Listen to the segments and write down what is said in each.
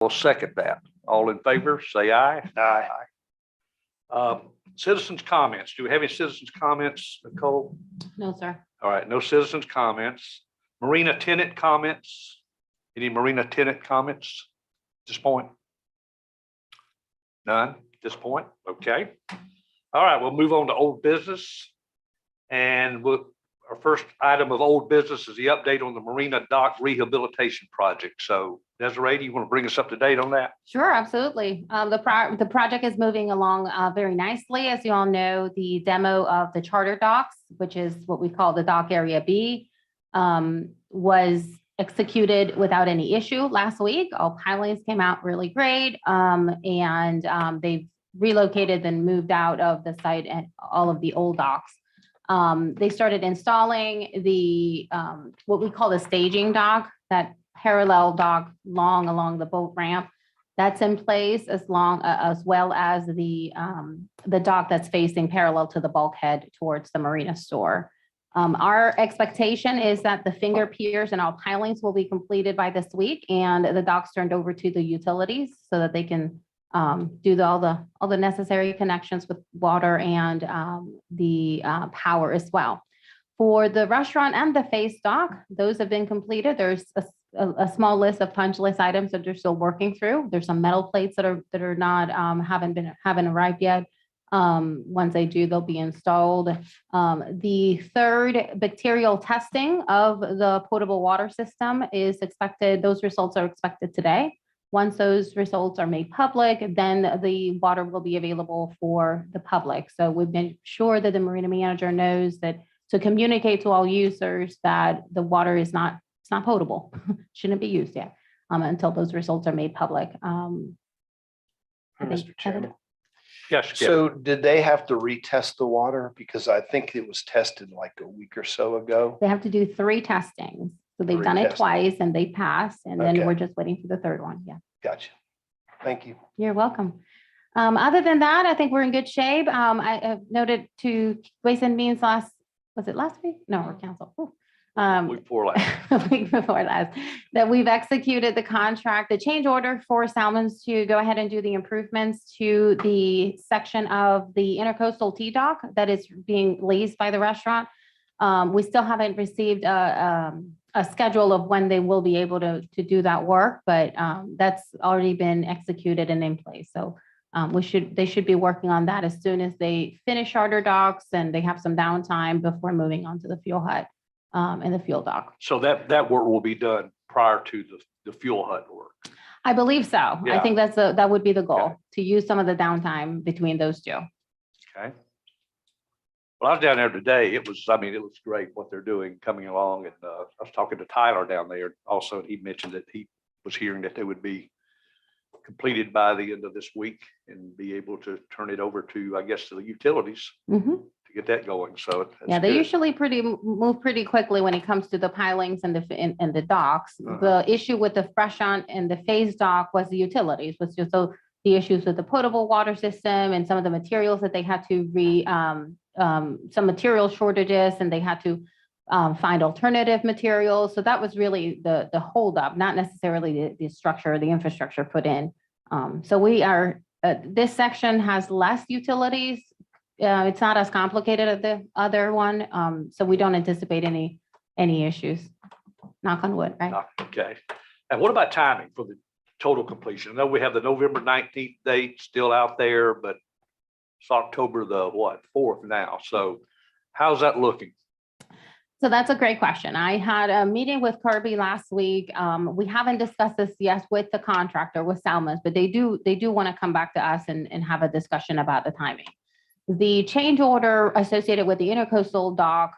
I'll second that. All in favor, say aye. Aye. Citizens' comments. Do we have any citizens' comments, Nicole? No, sir. All right, no citizens' comments. Marina tenant comments? Any marina tenant comments at this point? None at this point? Okay. All right, we'll move on to old business. And our first item of old business is the update on the Marina Dock Rehabilitation Project. So Desiree, do you want to bring us up to date on that? Sure, absolutely. The project is moving along very nicely. As you all know, the demo of the charter docks, which is what we call the dock area B, was executed without any issue last week. All pilings came out really great, and they've relocated and moved out of the site at all of the old docks. They started installing the what we call the staging dock, that parallel dock long along the boat ramp. That's in place as well as the dock that's facing parallel to the bulkhead towards the marina store. Our expectation is that the finger piers and all pilings will be completed by this week, and the docks turned over to the utilities so that they can do all the necessary connections with water and the power as well. For the restaurant and the face dock, those have been completed. There's a small list of punch list items that they're still working through. There's some metal plates that are not haven't arrived yet. Once they do, they'll be installed. The third bacterial testing of the potable water system is expected. Those results are expected today. Once those results are made public, then the water will be available for the public. So we've been sure that the marina manager knows that to communicate to all users that the water is not, it's not potable, shouldn't be used yet until those results are made public. Mr. Chairman. Yes. Kevin. So did they have to retest the water? Because I think it was tested like a week or so ago. They have to do 3 testings. So they've Three done it testings. twice and they passed, and then Okay. we're just waiting for the third one. Yeah. Gotcha. Thank you. You're welcome. Other than that, I think we're in good shape. I have noted to Ways and Means was it last week? No, we're canceled. Week before last. Week before last, that we've executed the contract, the change order for Salmons to go ahead and do the improvements to the section of the intercoastal T dock that is being leased by the restaurant. We still haven't received a schedule of when they will be able to do that work, but that's already been executed and in place. So they should be working on that as soon as they finish charter docks and they have some downtime before moving on to the fuel hut and the fuel dock. So that work will be done prior to the fuel hut work. I believe so. I Yeah. think that would be the goal, Okay. to use some of the downtime between those two. Okay. Well, I was down there today. It was great what they're doing, coming along. And I was talking to Tyler down there also. And he mentioned that he was hearing that they would be completed by the end of this week and be able to turn it over to, I guess, to the utilities Mhm. to get that going. So that's Yeah, they good. usually move pretty quickly when it comes to the pilings and the docks. Uh-huh. The issue with the freshant and the phase dock was the utilities, was just the issues with the potable water system and some of the materials that they had to some material shortages, and they had to find alternative materials. So that was really the holdup, not necessarily the structure, the infrastructure put in. So we are, this section has less utilities. It's not as complicated as the other one. So we don't anticipate any issues. Knock on wood, right? Okay. And what about timing for the total completion? I know we have the November 19th date still out there, but it's October the 4th now. So how's that looking? So that's a great question. I had a meeting with Kirby last week. We haven't discussed this yet with the contractor, with Salmons, but they do want to come back to us and have a discussion about the timing. The change order associated with the intercoastal dock,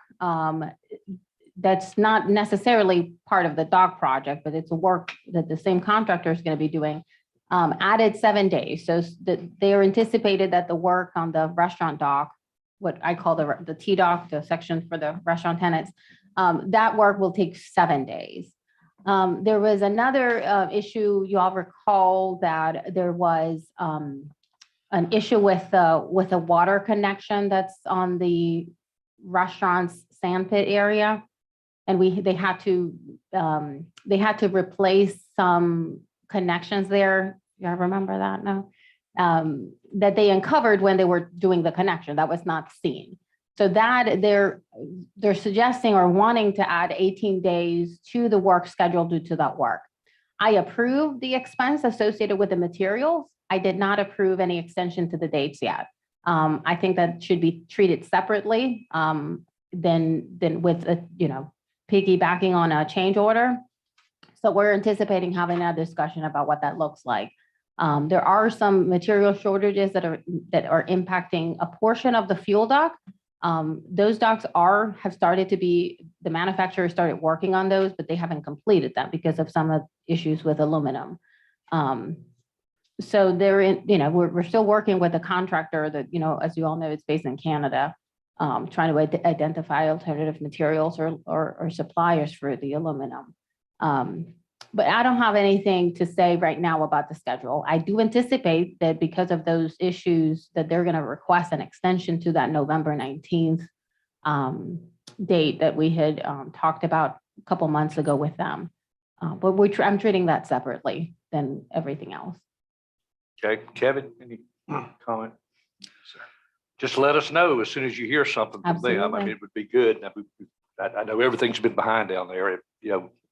that's not necessarily part of the dock project, but it's a work that the same contractor is going to be doing, added 7 days. So they are anticipated that the work on the restaurant dock, what I call the T dock, the section for the restaurant tenants, that work will take 7 days. There was another issue, you all recall that there was an issue with a water connection that's on the restaurant's sandpit area. And they had to replace some connections there. You remember that? No? That they uncovered when they were doing the connection that was not seen. So that they're suggesting or wanting to add 18 days to the work schedule due to that work. I approve the expense associated with the materials. I did not approve any extension to the dates yet. I think that should be treated separately than with piggybacking on a change order. So we're anticipating having a discussion about what that looks like. There are some material shortages that are impacting a portion of the fuel dock. Those docks have started to be, the manufacturer started working on those, but they haven't completed them because of some of the issues with aluminum. So we're still working with a contractor that, as you all know, it's based in Canada, trying to identify alternative materials or suppliers for the aluminum. But I don't have anything to say right now about the schedule. I do anticipate that because of those issues that they're going to request an extension to that November 19th date that we had talked about a couple months ago with them. But I'm treating that separately than everything else. Okay, Kevin, any comment? Just let us know as soon as you hear something from them. I mean, Absolutely. it would be good. I know everything's been behind down there.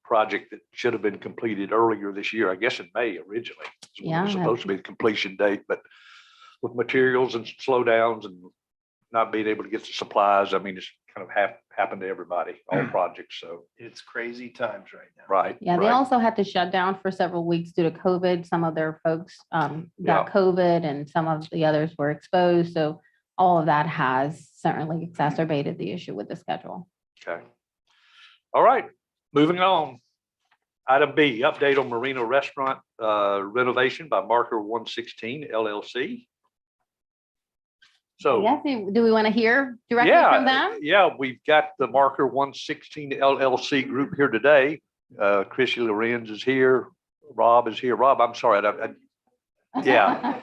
Project that should have been completed earlier this year, I guess in May originally. It was supposed to be the completion date, but with materials and slowdowns and not being able to get the supplies, I mean, it's kind of happened to everybody, all projects. So It's crazy times right now. right. Yeah, they also had to shut down for several weeks due to COVID. Some of their folks got COVID and some of the others were exposed. So all of that has certainly exacerbated the issue with the schedule. Okay. All right, moving on. Item B, update on Marina Restaurant renovation by Marker 116 LLC. So Yes, do we want to hear directly from them? Yeah, we've got the Marker 116 LLC group here today. Chrissy Lorenz is here. Rob is here. Rob, I'm sorry. Yeah,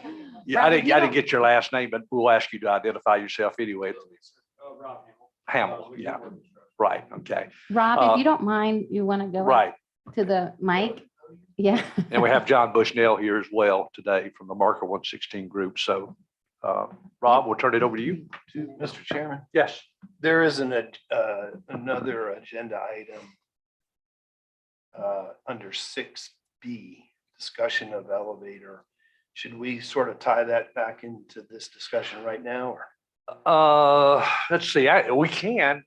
I didn't get your last name, but we'll ask you to identify yourself anyway. Rob Hamill, yeah, right, okay, Rob, if you don't mind, you want to go right. to the mic? Yeah. And we have John Bushnell here as well today from the Marker 116 group. So, Rob, we'll turn it over to you. Mr. Chairman, Yes. there is another agenda item under 6B, discussion of elevator. Should we sort of tie that back into this discussion right now? Or? Let's see, we can,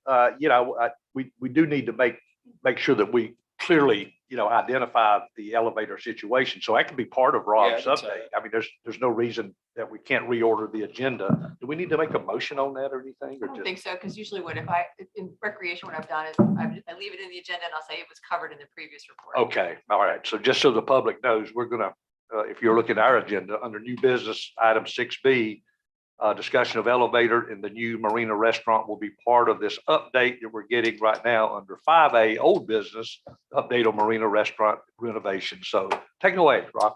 we do need to make sure that we clearly, identify the elevator situation. So that can be part of Rob's Yeah, I think so. update. I mean, there's no reason that we can't reorder the agenda. Do we need to make a motion on that or anything? I Or don't just, think so, because usually in recreation, what I've done is I leave it in the agenda and I'll say it was covered in the previous report. okay, all right. So just so the public knows, we're gonna, if you're looking at our agenda under new business, item 6B, discussion of elevator in the new Marina restaurant will be part of this update that we're getting right now under 5A, old business, update on Marina restaurant renovation. So take it away, Rob.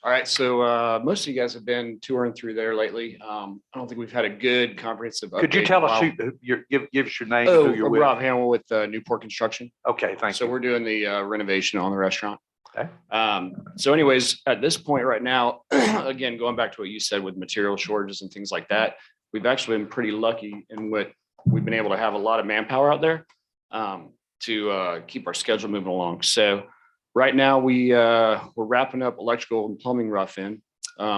All right, so most of you guys have been touring through there lately. I don't think we've had a good comprehensive update. Could you in a tell us while. give us your name, and Oh, who you're I'm with? Rob Hamill with Newport Construction. Okay, thank So you. we're doing the renovation on the restaurant. Okay. So anyways, at this point right now, again, going back to what you said with material shortages and things like that, we've actually been pretty lucky in what we've been able to have a lot of manpower out there to keep our schedule moving along. So right now we're wrapping up electrical and plumbing rough in.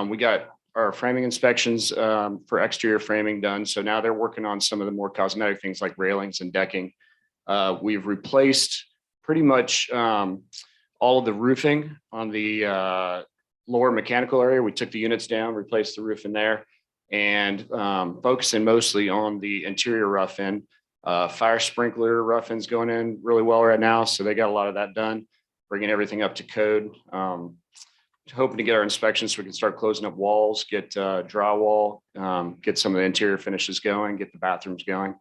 We got our framing inspections for exterior framing done. So now they're working on some of the more cosmetic things like railings and decking. We've replaced pretty much all of the roofing on the lower mechanical area. We took the units down, replaced the roof in there, and focusing mostly on the interior rough in. Fire sprinkler rough in's going in really well right now, so they got a lot of that done, bringing everything up to code. Hoping to get our inspections so we can start closing up walls, get drywall, get some of the interior finishes going, get the bathrooms going,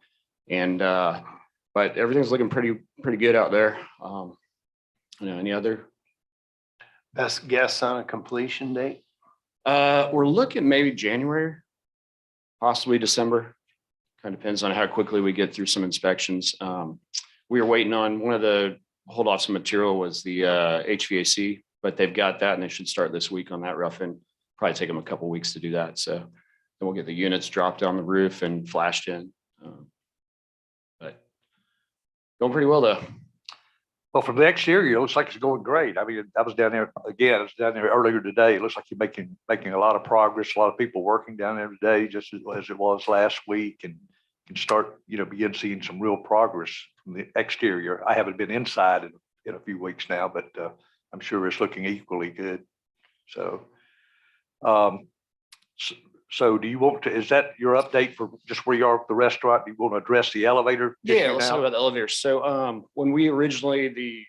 and but everything's looking pretty good out there. Any other? Best guess on a completion date? We're looking maybe January, possibly December. Kind of depends on how quickly we get through some inspections. We were waiting on one of the hold off some material was the HVAC but they've got that and they should start this week on that roughing. Probably take them a couple weeks to do that. So then we'll get the units dropped on the roof and flashed in. But going pretty well though. Well, from the exterior, it looks like it's going great. I mean, I was down there again, I was down there earlier today. It looks like you're making a lot of progress, a lot of people working down there today, just as it was last week, and can start, begin seeing some real progress from the exterior. I haven't been inside in a few weeks now, but I'm sure it's looking equally good. So, so do you want to, is that your update for just where you are with the restaurant? Do you want to address the elevator issue Yeah, let's talk now? about the elevator. So when we originally, the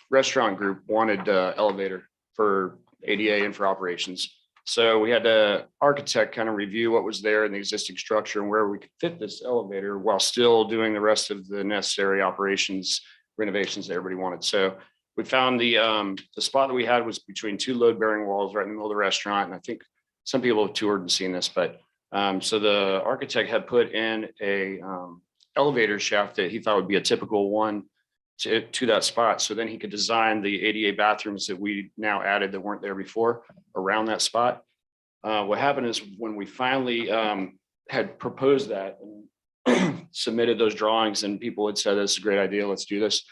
restaurant group wanted elevator for ADA and for operations. So we had the architect kind of review what was there in the existing structure and where we could fit this elevator while still doing the rest of the necessary operations renovations that everybody wanted. So we found the spot that we had was between two load bearing walls right in the middle of the restaurant. And I think some people have toured and seen this, but so the architect had put in a elevator shaft that he thought would be a typical one to that spot. So then he could design the ADA bathrooms that we now added that weren't there before around that spot. What happened is when we finally had proposed that and submitted those drawings and people had said, "This is a great idea, let's do this."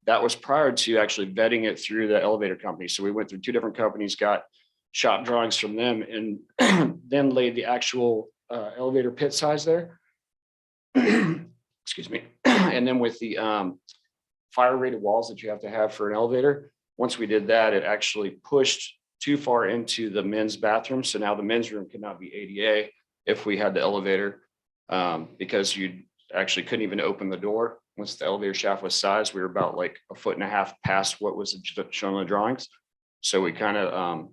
That was prior to actually vetting it through the elevator company. So we went through two different companies, got shop drawings from them, and then laid the actual elevator pit size there. Excuse me. And then with the fire rated walls that you have to have for an elevator, once we did that, it actually pushed too far into the men's bathroom. So now the men's room could not be ADA if we had the elevator, because you actually couldn't even open the door. Once the elevator shaft was sized, we were about like 1.5 feet past what was shown on the drawings. So we kind of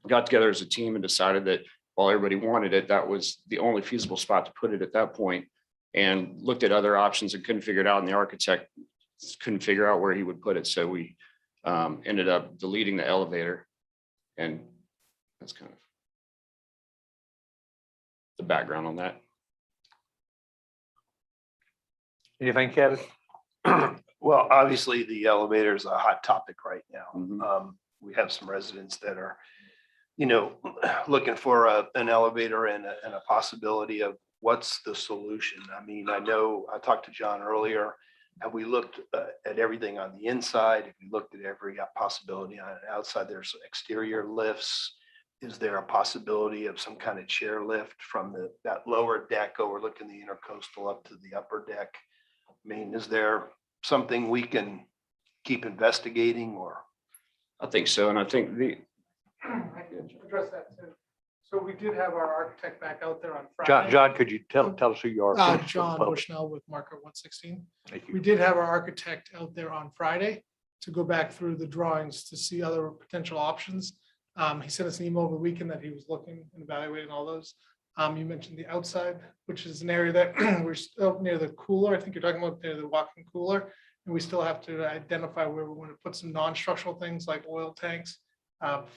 got together as a team and decided that while everybody wanted it, that was the only feasible spot to put it at that point, and looked at other options and couldn't figure it out. And the architect couldn't figure out where he would put it. So we ended up deleting the elevator, and that's kind of the background on that. Anything, Kevin? Well, obviously, the elevator is a hot topic right now. Mhm. We have some residents that are, looking for an elevator and a possibility of what's the solution. I mean, I know I talked to John earlier. Have we looked at everything on the inside? Have we looked at every possibility on the outside? There's exterior lifts. Is there a possibility of some kind of chair lift from that lower deck overlooking the intercoastal up to the upper deck? I mean, is there something we can keep investigating or? I think so. And I think I can address that too. So we did have our architect back out there on Friday. John, could you tell us who you are? John Bushnell with Marker 116. Thank We you. did have our architect out there on Friday to go back through the drawings to see other potential options. He sent us an email over the weekend that he was looking and evaluating all those. You mentioned the outside, which is an area that we're still near the cooler. I think you're talking about near the walk-in cooler. And we still have to identify where we want to put some non-structural things like oil tanks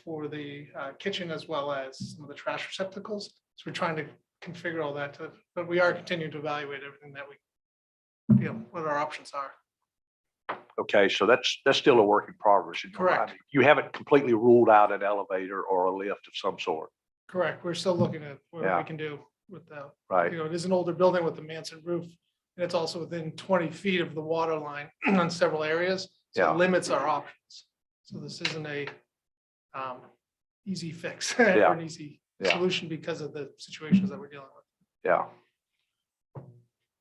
for the kitchen, as well as some of the trash receptacles. So we're trying to configure all that, but we are continuing to evaluate everything that we, what our options are. Okay, so that's still a work in progress. in your mind. Correct. You haven't completely ruled out an elevator or a lift of some sort, Correct. We're still looking at what Yeah. we can do with the, right? it is an older building with a mansard roof. And it's also within 20 feet of the water line on several areas. So Yeah. it limits our options. So this isn't a easy fix Yeah. or an easy Yeah. solution because of the situations that we're dealing with. Yeah.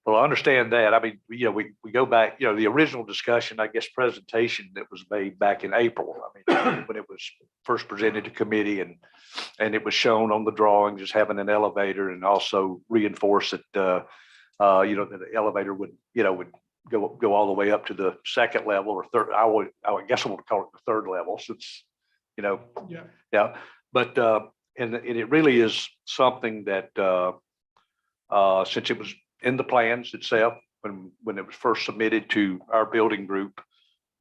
Well, I understand that. I mean, we go back, the original discussion, I guess, presentation that was made back in April. I mean, when it was first presented to committee and it was shown on the drawings as having an elevator, and also reinforce that, that the elevator would go all the way up to the second level or third. I guess I want to call it the third level since, Yeah. yeah. But, and it really is something that, since it was in the plans itself, when it was first submitted to our building group,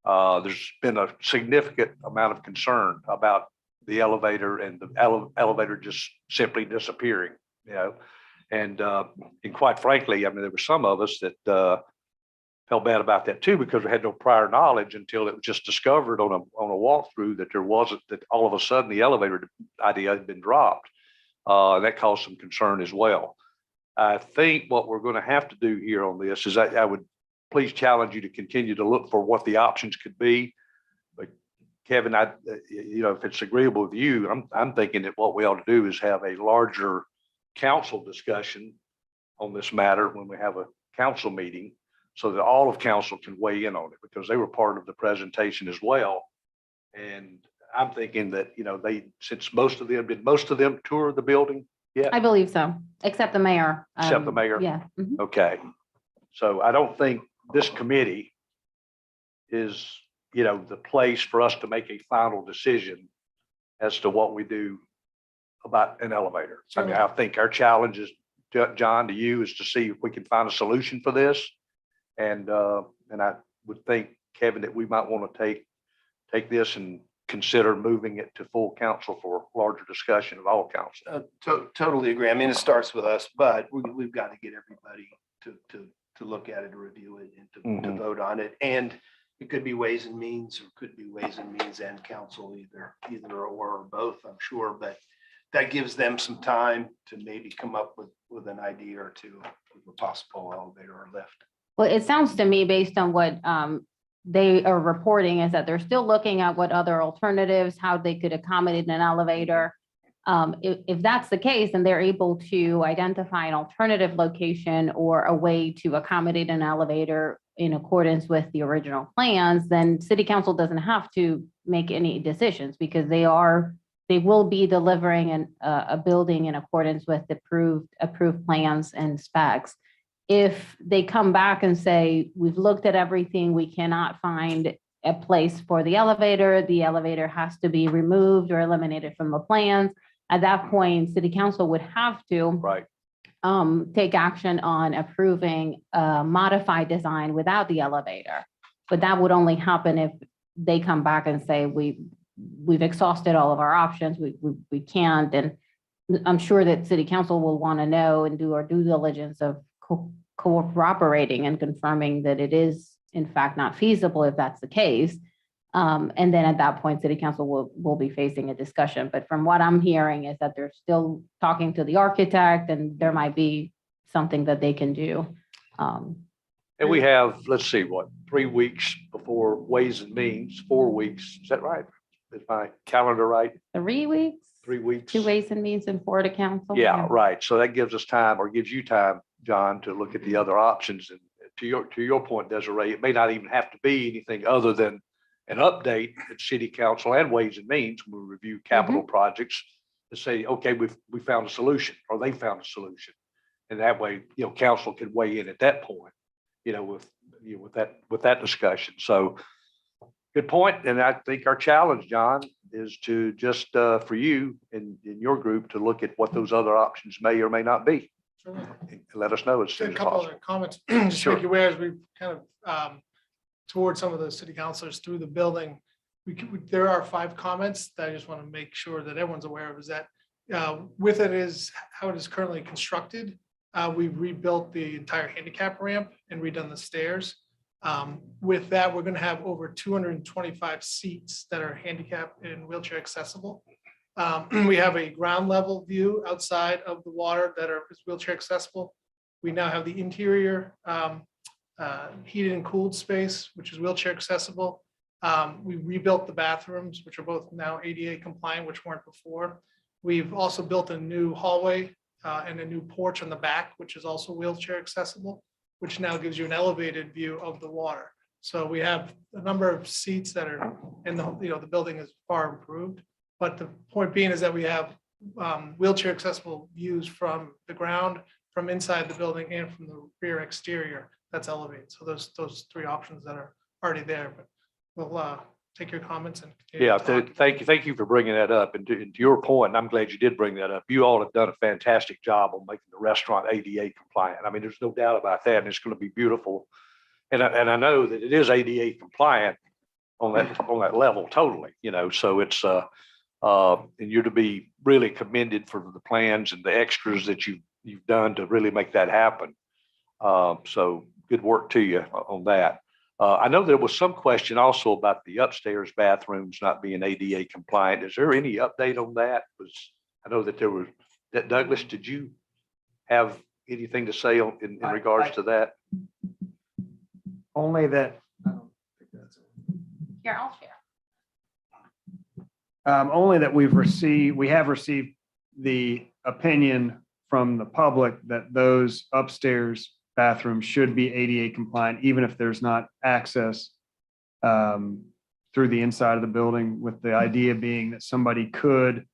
there's been a significant amount of concern about the elevator and the elevator just simply disappearing, and quite frankly, I mean, there were some of us that felt bad about that too, because we had no prior knowledge until it was just discovered on a walkthrough that that all of a sudden the elevator idea had been dropped. That caused some concern as well. I think what we're going to have to do here on this is I would please challenge you to continue to look for what the options could be. But Kevin, if it's agreeable with you, I'm thinking that what we ought to do is have a larger council discussion on this matter when we have a council meeting, so that all of council can weigh in on it, because they were part of the presentation as well. And I'm thinking that, since most of them tour the building? Yeah, I believe so, except the mayor. Except the mayor? Yeah. Mhm. okay. So I don't think this committee is, the place for us to make a final decision as to what we do about an elevator. I mean, I think our challenge is, John, to you, is to see if we can find a solution for this. And I would think, Kevin, that we might want to take this and consider moving it to full council for larger discussion of all council. Totally agree. I mean, it starts with us, but we've got to get everybody to look at it, to review it, and to Mhm. vote on it. And it could be Ways and Means, or could be Ways and Means and council, either or both, I'm sure. But that gives them some time to maybe come up with an idea or two of a possible elevator or lift. Well, it sounds to me, based on what they are reporting, is that they're still looking at what other alternatives, how they could accommodate an elevator. If that's the case, and they're able to identify an alternative location or a way to accommodate an elevator in accordance with the original plans, then city council doesn't have to make any decisions, because they will be delivering a building in accordance with approved plans and specs. If they come back and say, we've looked at everything, we cannot find a place for the elevator has to be removed or eliminated from the plans, at that point, city council would have to Right. take action on approving a modified design without the elevator. But that would only happen if they come back and say, we've exhausted all of our options, we can't. And I'm sure that city council will want to know and do our due diligence of cooperating and confirming that it is in fact not feasible if that's the case. And then at that point, city council will be facing a discussion. But from what I'm hearing is that they're still talking to the architect, and there might be something that they can do. And we have, let's see, 3 weeks before Ways and Means, 4 weeks. Is that right? Is my calendar right? 3 weeks, 3 weeks? 2 Ways and Means and Florida Council. Yeah, right. So that gives us time, or gives you time, John, to look at the other options. And to your point, Desiree, it may not even have to be anything other than an update at city council and Ways and Means when we review capital projects, to say, okay, we found a solution, or they found a solution. And that way, council can weigh in at that point, with that discussion. So good point. And I think our challenge, John, is to just for you and in your group to look at what those other options may or may not be. Sure. And let us know as Just soon a as couple possible. other comments, just to Sure. make you aware, as we kind of toward some of the city councilors through the building. There are 5 comments that I just want to make sure that everyone's aware of, is that with it is how it is currently constructed. We've rebuilt the entire handicap ramp and redone the stairs. With that, we're going to have over 225 seats that are handicap and wheelchair accessible. We have a ground level view outside of the water that is wheelchair accessible. We now have the interior heated and cooled space, which is wheelchair accessible. We rebuilt the bathrooms, which are both now ADA compliant, which weren't before. We've also built a new hallway and a new porch on the back, which is also wheelchair accessible, which now gives you an elevated view of the water. So we have a number of seats that are in the building is far improved. But the point being is that we have wheelchair accessible views from the ground, from inside the building, and from the rear exterior that's elevated. So those 3 options that are already there, but we'll take your comments and. continue Yeah, to talk. thank you for bringing that up. And to your point, and I'm glad you did bring that up. You all have done a fantastic job on making the restaurant ADA compliant. I mean, there's no doubt about that, and it's going to be beautiful. And I know that it is ADA compliant on that level totally. So it's and you're to be really commended for the plans and the extras that you've done to really make that happen. So good work to you on that. I know there was some question also about the upstairs bathrooms not being ADA compliant. Is there any update on that? I know that there was, that Douglas, did you have anything to say in regards to that? Only that, Here, I'll share. only that we have received the opinion from the public that those upstairs bathrooms should be ADA compliant, even if there's not access through the inside of the building, with the idea being that somebody could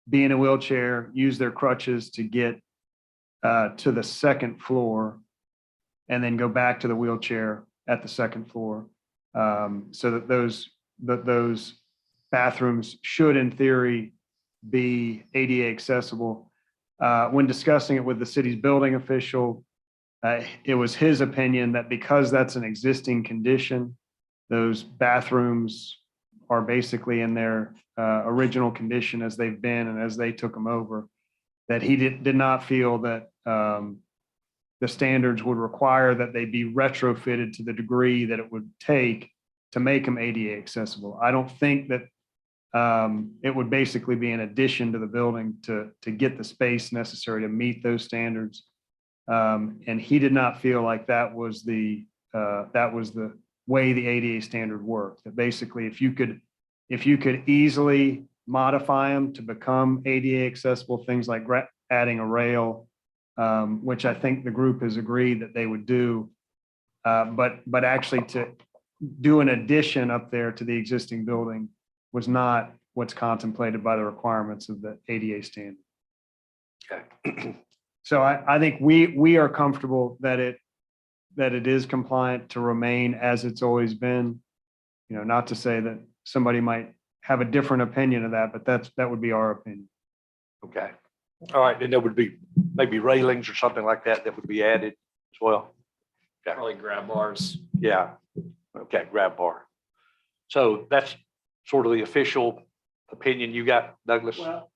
be in a wheelchair, use their crutches to get to the second floor, and then go back to the wheelchair at the second floor. So that those bathrooms should, in theory, be ADA accessible. When discussing it with the city's building official, it was his opinion that because that's an existing condition, those bathrooms are basically in their original condition as they've been and as they took them over, that he did not feel that the standards would require that they be retrofitted to the degree that it would take to make them ADA accessible. I don't think that it would basically be an addition to the building to get the space necessary to meet those standards. And he did not feel like that was the way the ADA standard worked. That basically, if you could easily modify them to become ADA accessible, things like adding a rail, which I think the group has agreed that they would do, but actually to do an addition up there to the existing building was not what's contemplated by the requirements of the ADA standard. Okay. So I think we are comfortable that it is compliant to remain as it's always been. You know, not to say that somebody might have a different opinion of that, but that would be our opinion. Okay. All right. Then there would be maybe railings or something like that that would be added as well. Probably grab bars. Yeah. Okay. Grab bar. So that's sort of the official opinion you got, Douglas? Well,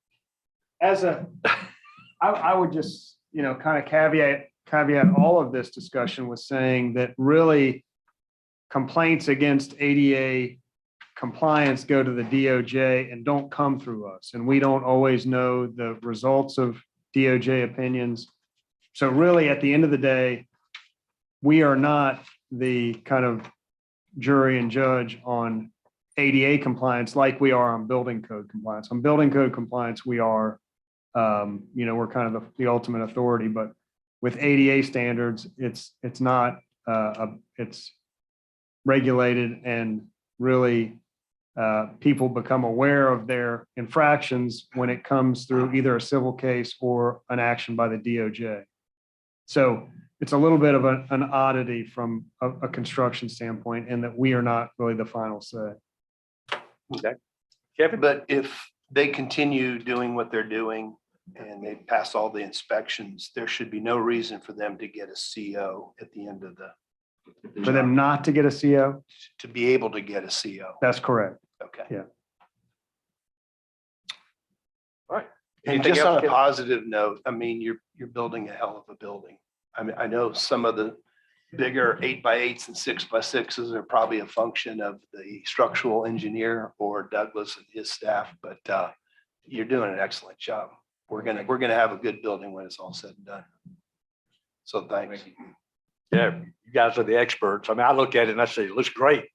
I would just, kind of caveat all of this discussion with saying that really complaints against ADA compliance go to the DOJ and don't come through us. And we don't always know the results of DOJ opinions. So really, at the end of the day, we are not the kind of jury and judge on ADA compliance like we are on building code compliance. On building code compliance, we are, we're kind of the ultimate authority, but with ADA standards, it's not, it's regulated, and really people become aware of their infractions when it comes through either a civil case or an action by the DOJ. So it's a little bit of an oddity from a construction standpoint, in that we are not really the final say. Okay. Kevin? But if they continue doing what they're doing and they pass all the inspections, there should be no reason for them to get a CO at the end of For them not to get a CO, to be able to get a CO. that's correct. Okay. Yeah. All right. And Anything just else, on a Kevin? positive note, I mean, you're building a hell of a building. I mean, I know some of the bigger 8x8s and 6x6s are probably a function of the structural engineer or Douglas and his staff, but you're doing an excellent job. We're gonna have a good building when it's all said and done. So thanks. Yeah, you guys are the experts. I mean, I look at it and I say, it looks great.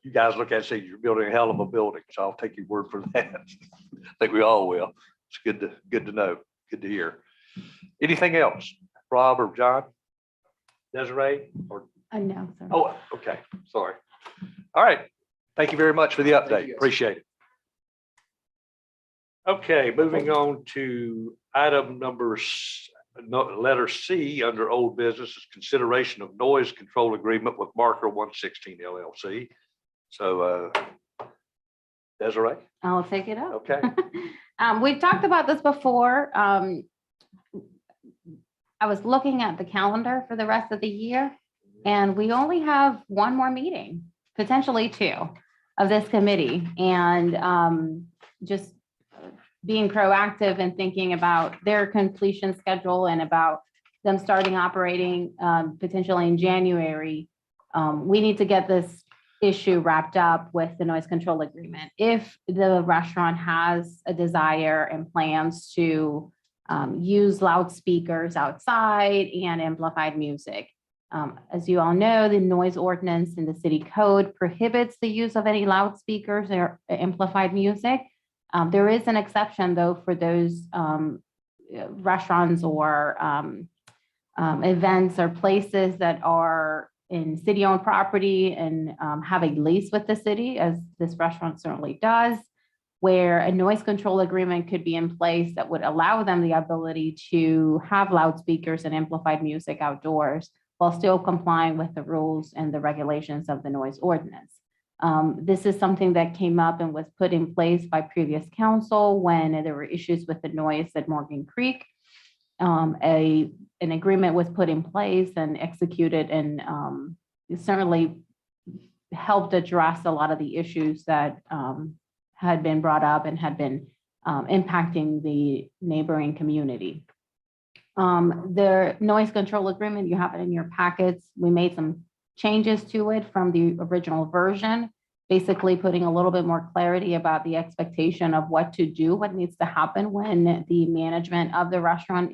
You guys look at it and say, you're building a hell of a building. So I'll take your word for that. I think we all will. It's good to know. Good to hear. Anything else? Rob or John? Desiree or? No, sir. Oh, okay. Sorry. All right. Thank you very much for the Thank you, update. guys. Appreciate it. Okay, moving on to item letter C under old business is consideration of noise control agreement with Marker 116 LLC. So Desiree, I'll take it up. okay. We've talked about this before. I was looking at the calendar for the rest of the year, and we only have one more meeting, potentially two, of this committee. And just being proactive and thinking about their completion schedule and about them starting operating potentially in January, we need to get this issue wrapped up with the noise control agreement. If the restaurant has a desire and plans to use loudspeakers outside and amplified music. As you all know, the noise ordinance in the city code prohibits the use of any loudspeakers or amplified music. There is an exception though for those restaurants or events or places that are in city-owned property and have a lease with the city, as this restaurant certainly does, where a noise control agreement could be in place that would allow them the ability to have loudspeakers and amplified music outdoors while still complying with the rules and the regulations of the noise ordinance. This is something that came up and was put in place by previous council when there were issues with the noise at Morgan Creek. An agreement was put in place and executed and certainly helped address a lot of the issues that had been brought up and had been impacting the neighboring community. The noise control agreement, you have it in your packets. We made some changes to it from the original version, basically putting a little bit more clarity about the expectation of what to do, what needs to happen when the management of the restaurant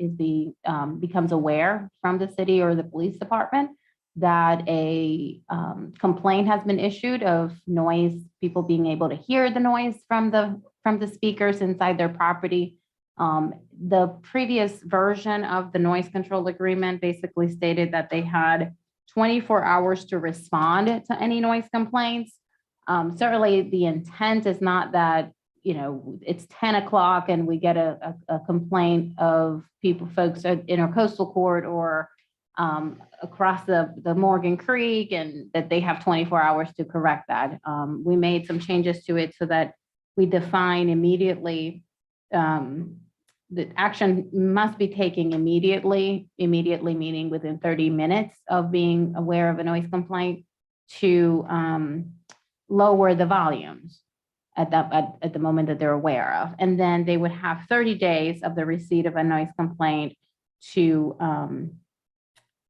becomes aware from the city or the police department that a complaint has been issued of noise, people being able to hear the noise from the speakers inside their property. The previous version of the noise control agreement basically stated that they had 24 hours to respond to any noise complaints. Certainly the intent is not that, it's 10 o'clock and we get a complaint of folks at Intercoastal Court or across the Morgan Creek, and that they have 24 hours to correct that. We made some changes to it so that we define immediately, the action must be taken immediately meaning within 30 minutes of being aware of a noise complaint, to lower the volumes at the moment that they're aware of. And then they would have 30 days of the receipt of a noise complaint to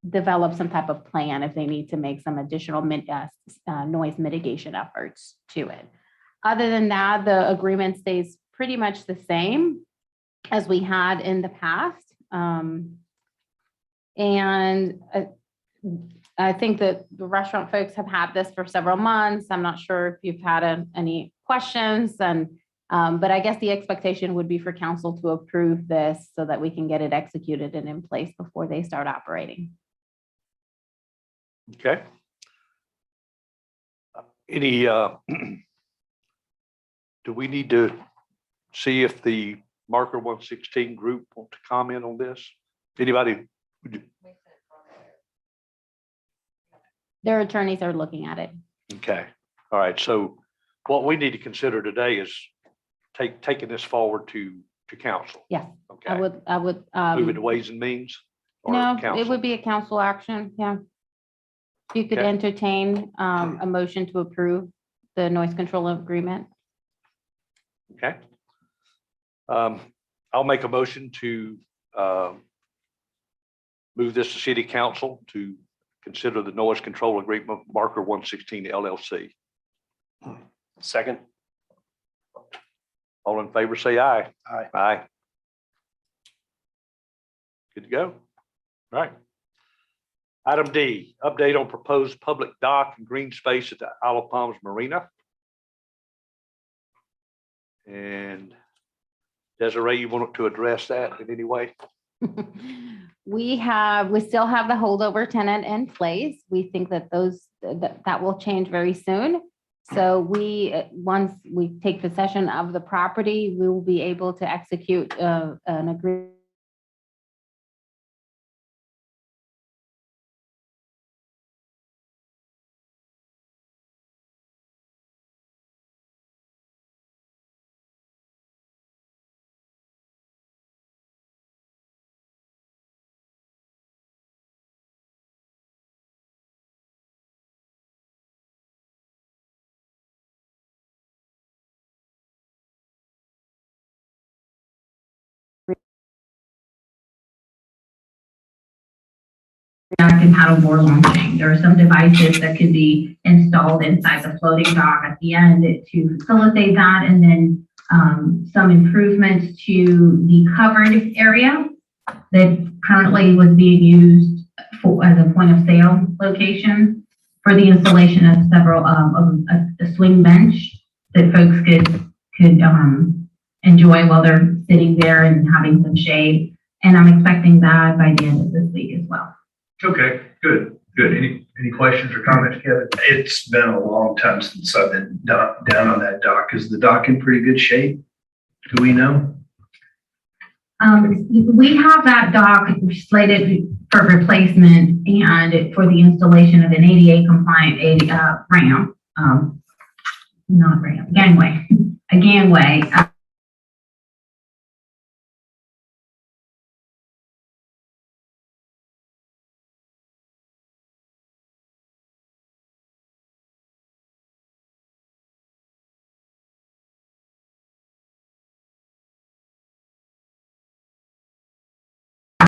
develop some type of plan if they need to make some additional noise mitigation efforts to it. Other than that, the agreement stays pretty much the same as we had in the past. And I think that the restaurant folks have had this for several months. I'm not sure if you've had any questions, but I guess the expectation would be for council to approve this so that we can get it executed and in place before they start operating. Okay. Any, do we need to see if the Marker 116 group want to comment on this? Anybody? Their attorneys are looking at it. Okay, all right. So what we need to consider today is taking this forward to council. Yes, Okay. I would. Move it to Ways and Means? or No, it council? would be a council action, yeah. You could Okay. entertain a motion to approve the noise control agreement. Okay. I'll make a motion to move this to city council to consider the noise control agreement Marker 116 LLC. Second. All in favor, say aye. Aye. Aye. Good to go. All right. Item D, update on proposed public dock and green space at the Isle of Palms Marina. And Desiree, you want to address that in any way? We still have the holdover tenant in place. We think that that will change very soon. So once we take possession of the property, we will be able to execute an agreement kayak and paddleboard launching. There are some devices that could be installed inside the floating dock at the end to facilitate that, and then some improvements to the covered area that currently was being used for as a point of sale location for the installation of several a swing bench that folks could enjoy while they're sitting there and having some shade. And I'm expecting that by the end of this week as well. Okay, good. Any questions or comments, Kevin? It's been a long time since I've been down on that dock. Is the dock in pretty good shape? Do we know? We have that dock slated for replacement and for the installation of an ADA compliant ramp, not ramp, gangway, a gangway.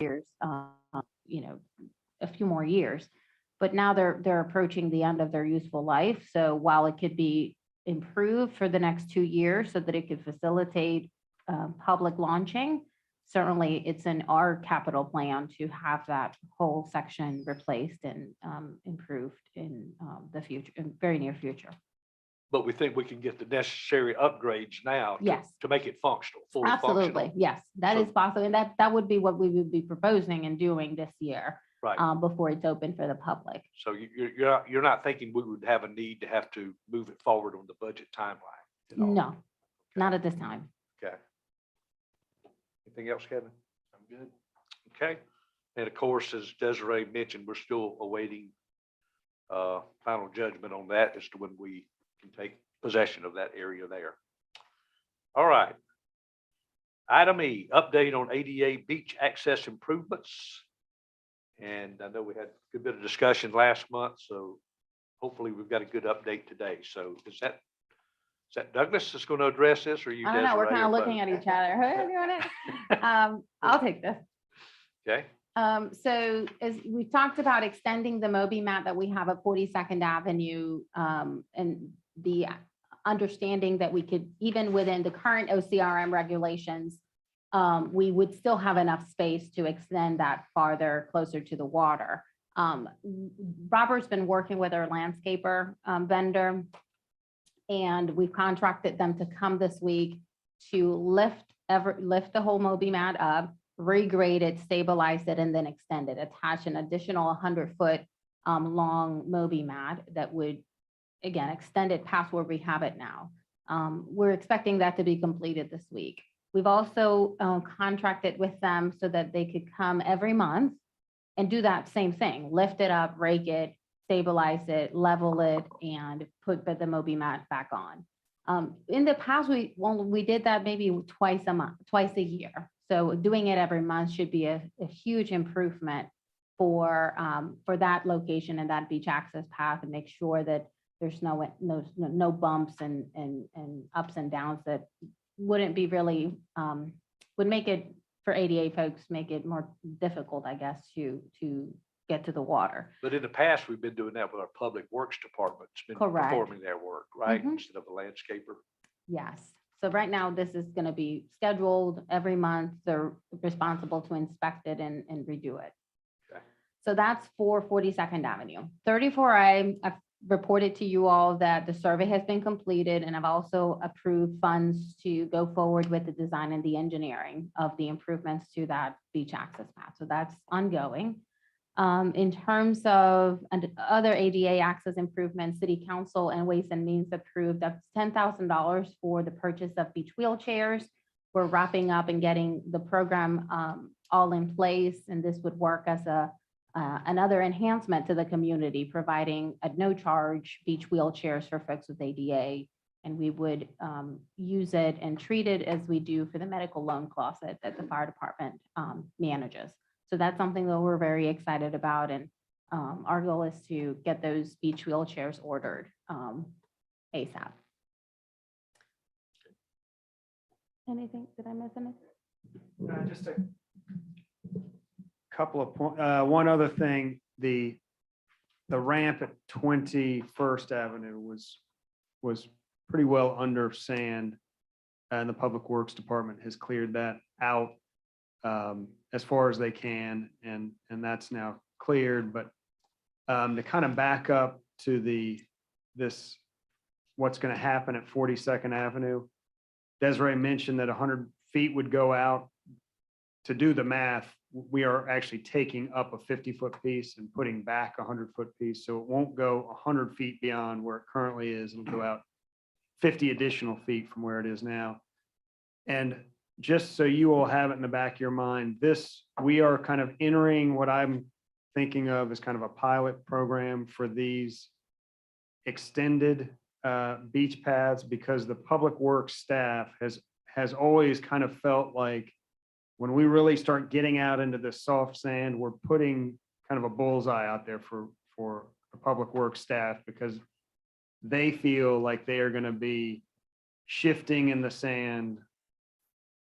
Years, a few more years. But now they're approaching the end of their useful life. So while it could be improved for the next 2 years so that it could facilitate public launching, certainly it's in our capital plan to have that whole section replaced and improved in the future, in very near future. But we think we can get the necessary upgrades now. Yes. To make it functional, fully functional. Absolutely, yes, that So- is possible. And that would be what we would be proposing and doing this year. Right. Before it's open for the public. So you're not thinking we would have a need to have to move it forward on the budget timeline? at all? No, not at this time. Okay. Anything else, Kevin? I'm good. Okay. And of course, as Desiree mentioned, we're still awaiting final judgment on that as to when we can take possession of that area there. All right. Item E, update on ADA beach access improvements. And I know we had a good bit of discussion last month, so hopefully we've got a good update today. So is that Douglas that's going to address this, or you? I don't know, we're Desiree, kind of or looking both? at each other. Who's doing it? I'll take this. Okay, So as we talked about extending the Moby mat that we have at 42nd Avenue, and the understanding that we could, even within the current OCRM regulations, we would still have enough space to extend that farther closer to the water. Robert's been working with our landscaper vendor, and we've contracted them to come this week to lift the whole Moby mat up, regrade it, stabilize it, and then extend it, attach an additional 100-foot long Moby mat that would, again, extend it past where we have it now. We're expecting that to be completed this week. We've also contracted with them so that they could come every month and do that same thing, lift it up, rake it, stabilize it, level it, and put the Moby mat back on. In the past, we did that maybe twice a year. So doing it every month should be a huge improvement for that location and that beach access path, and make sure that there's no bumps and ups and downs that wouldn't be really, would make it, for ADA folks, make it more difficult, I guess, to get to the water. but in the past, we've been doing that with our public works department. It's been Correct. performing their work, right? Mhm. Instead of a landscaper. Yes. So right now, this is going to be scheduled every month. They're responsible to inspect it and redo it. Okay. So that's for 42nd Avenue. 34A, I've reported to you all that the survey has been completed, and I've also approved funds to go forward with the design and the engineering of the improvements to that beach access path. So that's ongoing. In terms of other ADA access improvements, City Council and Ways and Means approved up to $10,000 for the purchase of beach wheelchairs. We're wrapping up and getting the program all in place, and this would work as another enhancement to the community, providing at no charge beach wheelchairs for folks with ADA. And we would use it and treat it as we do for the medical loan closet that the fire department manages. So that's something that we're very excited about. And our goal is to get those beach wheelchairs ordered ASAP. Anything, did I miss anything? Just a couple of points. One other thing, the ramp at 21st Avenue was pretty well under sand. And the Public Works Department has cleared that out as far as they can, and that's now cleared. But to kind of back up to what's going to happen at 42nd Avenue, Desiree mentioned that 100 feet would go out. To do the math, we are actually taking up a 50-foot piece and putting back a 100-foot piece. So it won't go 100 feet beyond where it currently is. It'll go out 50 additional feet from where it is now. And just so you all have it in the back of your mind, we are kind of entering what I'm thinking of as kind of a pilot program for these extended beach paths, because the Public Works staff has always kind of felt like when we really start getting out into the soft sand, we're putting kind of a bullseye out there for the Public Works staff, because they feel like they are going to be shifting in the sand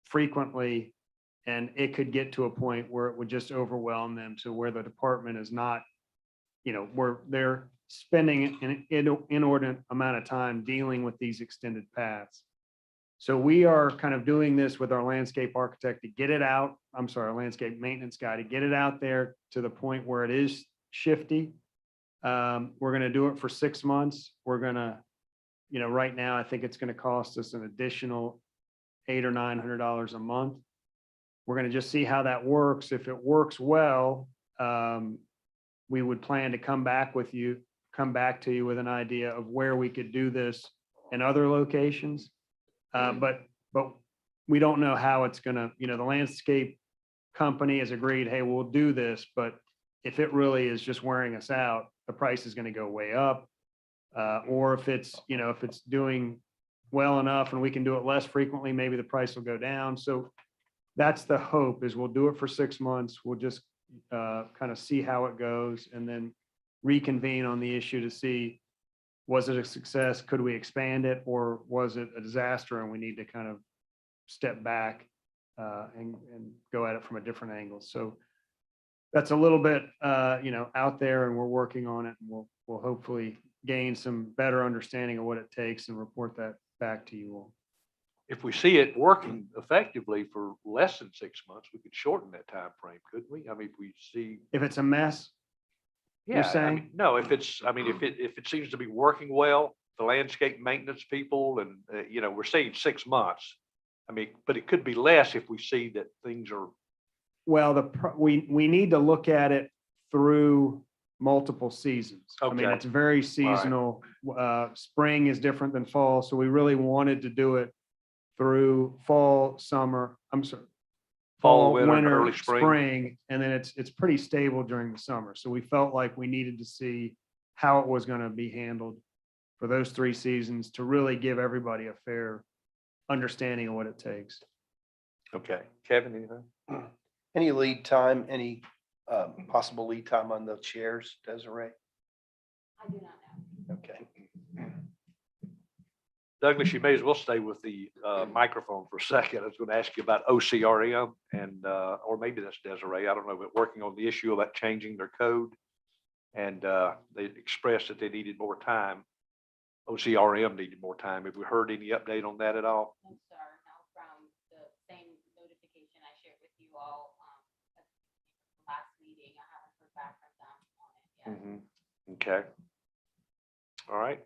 frequently, and it could get to a point where it would just overwhelm them to where the department is not, where they're spending an inordinate amount of time dealing with these extended paths. So we are kind of doing this with our landscape architect to get it out. I'm sorry, our landscape maintenance guy, to get it out there to the point where it is shifty. We're going to do it for 6 months. We're going to, right now, I think it's going to cost us an additional $800 or $900 a month. We're going to just see how that works. If it works well, we would plan to come back to you with an idea of where we could do this in other locations. But we don't know how it's gonna, the landscape company has agreed, hey, we'll do this, but if it really is just wearing us out, the price is gonna go way up. Or if it's doing well enough and we can do it less frequently, maybe the price will go down. So that's the hope, is we'll do it for 6 months. We'll just kind of see how it goes and then reconvene on the issue to see, was it a success? Could we expand it, or was it a disaster and we need to kind of step back and go at it from a different angle? So that's a little bit, out there, and we're working on it, and we'll hopefully gain some better understanding of what it takes and report that back to you all. If we see it working effectively for less than 6 months, we could shorten that time frame, couldn't we? I mean, if we see. If it's a mess, you're Yeah, I saying? mean, no, if it seems to be working well, the landscape maintenance people and, we're saying 6 months. I mean, but it could be less if we see that things are. Well, we need to look at it through multiple seasons. I mean, Okay. it's very seasonal. Spring is different than fall, so we really wanted to do it through fall, summer, Fall, winter, early spring. and then it's pretty stable during the summer. So we felt like we needed to see how it was going to be handled for those 3 seasons to really give everybody a fair understanding of what it takes. Okay. Kevin, anything? Any lead time, any possible lead time on the chairs, Desiree? I do not know. Okay. Douglas, you may as well stay with the microphone for a second. I was going to ask you about OCRM and, or maybe that's Desiree, I don't know, but working on the issue about changing their code. And they expressed that they needed more time. OCRM needed more time. Have we heard any update on that at all? No, sir, no, from the same notification I shared with you all at the last meeting. I haven't heard back from them on it yet. Okay. All right.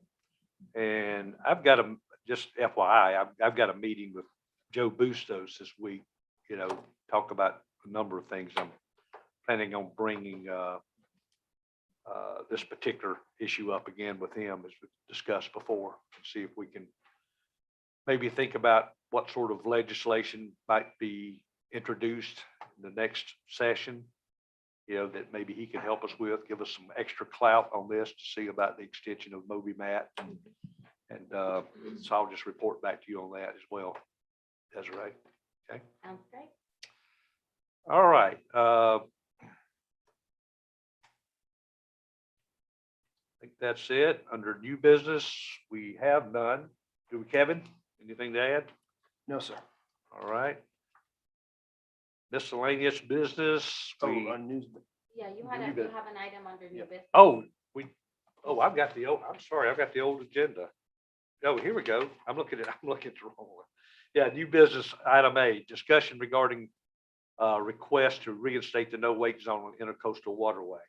And I've got just FYI, I've got a meeting with Joe Bustos this week, talk about a number of things. I'm planning on bringing this particular issue up again with him, as we discussed before, and see if we can maybe think about what sort of legislation might be introduced in the next session, that maybe he can help us with, give us some extra clout on this to see about the extension of Moby Mat. And so I'll just report back to you on that as well, Desiree. Okay. Sounds great. All right. I think that's it. Under new business, we have none. Do we, Kevin? Anything to add? No, sir. All right. Miscellaneous business. Oh, on news. Yeah, you had a- you have an item under new business. I've got the old, I'm sorry, I've got the old agenda. Oh, here we go. I'm looking at the wrong one. Yeah, new business, item A, discussion regarding request to reinstate the no wake zone on intercoastal waterway.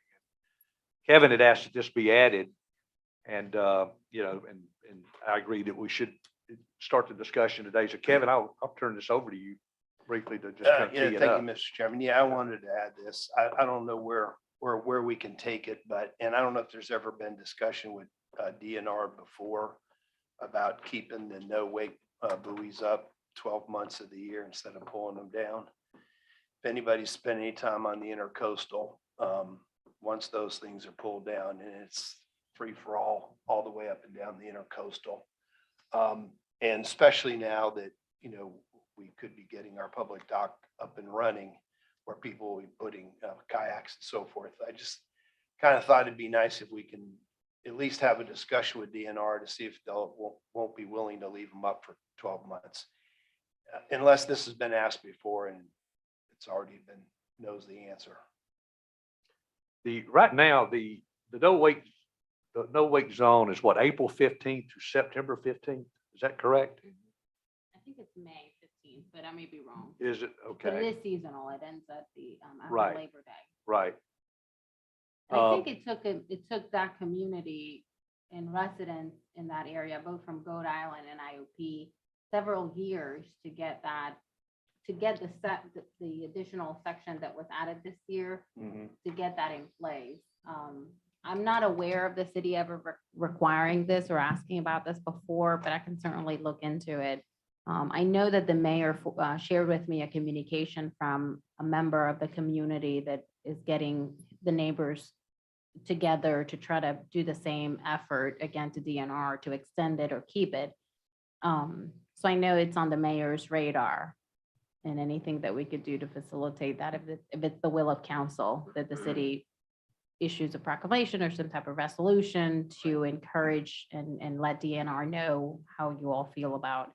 Kevin had asked that this be added, and, and I agree that we should start the discussion today. So Kevin, I'll turn this over to you briefly to just kind of Yeah, tee it thank you, up. Mr. Chairman. Yeah, I wanted to add this. I don't know where we can take it, but, and I don't know if there's ever been discussion with DNR before about keeping the no wake buoys up 12 months of the year instead of pulling them down. If anybody's spent any time on the intercoastal, once those things are pulled down, and it's free for all the way up and down the intercoastal. And especially now that, we could be getting our public dock up and running where people will be putting kayaks and so forth. I just kind of thought it'd be nice if we can at least have a discussion with DNR to see if won't be willing to leave them up for 12 months. Unless this has been asked before and it's already been, knows the answer. Right now, the no wake zone is what, April 15th to September 15th? Is that correct? I think it's May 15th, but I may be wrong. Is it? But it Okay, is seasonal. It ends at the, after Right. Labor Day. right. And I think it took that community and residents in that area, both from Goat Island and IOP, several years to get the additional section that was added this year, to get that in place. I'm not aware of the city ever requiring this or asking about this before, but I can certainly look into it. I know that the mayor shared with me a communication from a member of the community that is getting the neighbors together to try to do the same effort again to DNR to extend it or keep it. So I know it's on the mayor's radar, and anything that we could do to facilitate that, if it's the will of council, that the city issues a proclamation or some type of resolution to encourage and let DNR know how you all feel about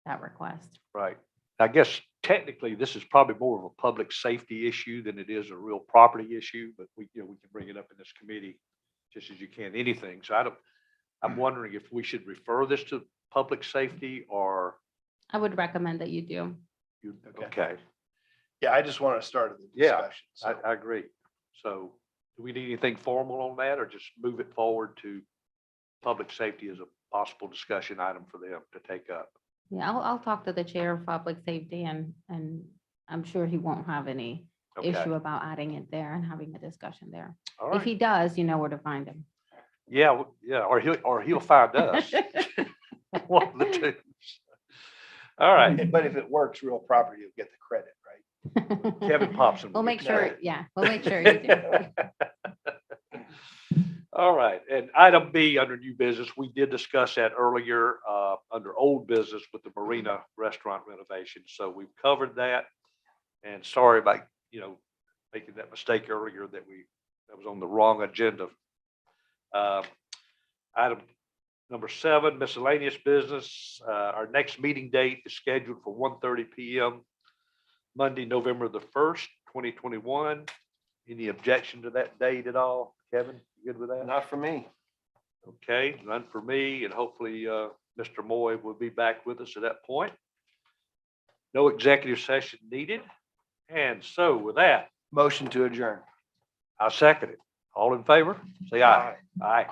that request. Right. I guess technically, this is probably more of a public safety issue than it is a real property issue, but we can bring it up in this committee just as you can anything. So I'm wondering if we should refer this to public safety or I would recommend that you do. you, Okay. okay, Yeah, I just want to start the Yeah, discussion. So I agree. So do we need anything formal on that or just move it forward to public safety as a possible discussion item for them to take up? Yeah, I'll talk to the chair of public safety and I'm sure he won't have any Okay, issue about adding it there and having a discussion there. all If right. he does, you know where to find him. Yeah, or he'll find us. One of the two. All right, But if it works, real property will get the credit, right? Kevin Popson. We'll will make get sure, credit. yeah, we'll make sure you do. All right, and item B under new business, we did discuss that earlier, under old business with the Marina restaurant renovation. So we've covered that. And sorry about, making that mistake earlier that was on the wrong agenda. Item number 7, miscellaneous business. Our next meeting date is scheduled for 1:30 PM, Monday, November the 1st, 2021. Any objection to that date at all? Kevin, you good with that? Not for me. Okay, none for me, and hopefully Mr. Moy will be back with us at that point. No executive session needed. And so with that, Motion to adjourn. I second it. All in favor, say aye. Aye.